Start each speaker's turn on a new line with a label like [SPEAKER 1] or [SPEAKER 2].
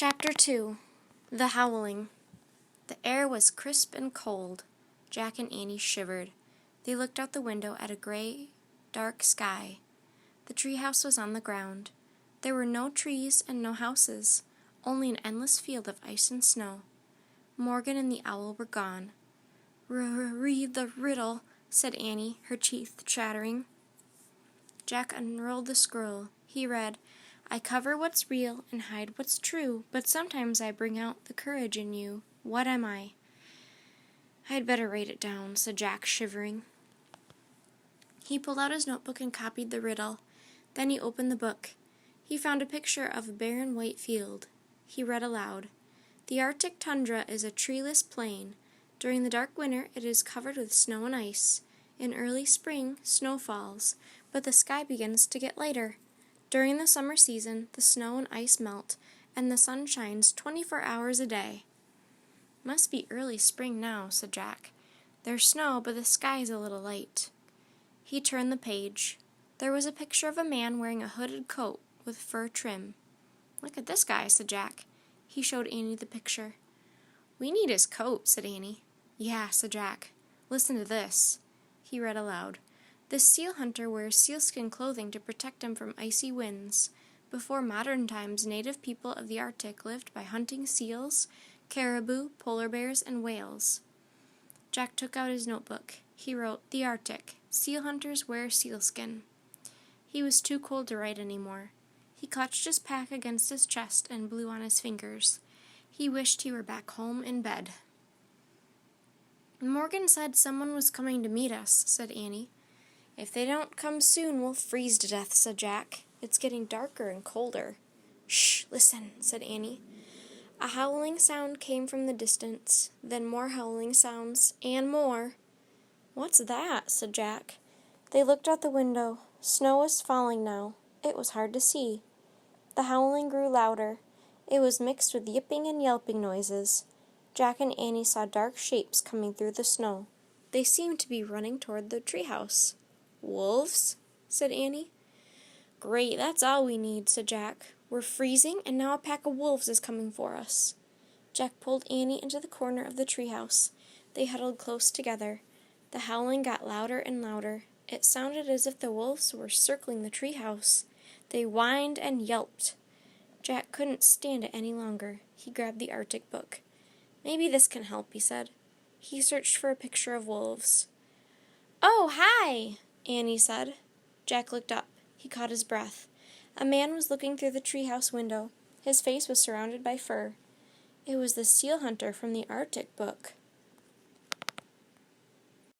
[SPEAKER 1] Chapter 2. The Howling. The air was crisp and cold. Jack and Annie shivered. They looked out the window at a gray, dark sky. The treehouse was on the ground. There were no trees and no houses, only an endless field of ice and snow. Morgan and the owl were gone. "Read the riddle," said Annie, her teeth chattering. Jack unrolled the scroll. He read, "I cover what's real and hide what's true, but sometimes I bring out the courage in you. What am I?" "I'd better write it down," said Jack, shivering. He pulled out his notebook and copied the riddle. Then he opened the book. He found a picture of a barren white field. He read aloud, "The Arctic tundra is a treeless plain. During the dark winter it is covered with snow and ice. In early spring, snow falls, but the sky begins to get lighter. During the summer season, the snow and ice melt, and the sun shines 24 hours a day." "Must be early spring now," said Jack. "There's snow, but the sky's a little light." He turned the page. There was a picture of a man wearing a hooded coat with fur trim. "Look at this guy," said Jack. He showed Annie the picture. "We need his coat," said Annie. "Yeah," said Jack. "Listen to this." He read aloud. "This seal hunter wears sealskin clothing to protect him from icy winds. Before modern times, native people of the Arctic lived by hunting seals, caribou, polar bears, and whales." Jack took out his notebook. He wrote, "The Arctic. Seal hunters wear sealskin." He was too cold to write any more. He clutched his pack against his chest and blew on his fingers. He wished he were back home in bed. "Morgan said someone was coming to meet us," said Annie. "If they don't come soon, we'll freeze to death," said Jack. "It's getting darker and colder." "Shh, listen," said Annie. A howling sound came from the distance, then more howling sounds, and more. "What's that?" said Jack. They looked out the window. Snow was falling now. It was hard to see. The howling grew louder. It was mixed with yipping and yelping noises. Jack and Annie saw dark shapes coming through the snow. They seemed to be running toward the treehouse. "Wolves?" said Annie. "Great, that's all we need," said Jack. "We're freezing, and now a pack of wolves is coming for us." Jack pulled Annie into the corner of the treehouse. They huddled close together. The howling got louder and louder. It sounded as if the wolves were circling the treehouse. They whined and yelped. Jack couldn't stand it any longer. He grabbed the Arctic book. "Maybe this can help," he said. He searched for a picture of wolves. "Oh, hi!" Annie said. Jack looked up. He caught his breath. A man was looking through the treehouse window. His face was surrounded by fur. It was the seal hunter from the Arctic book.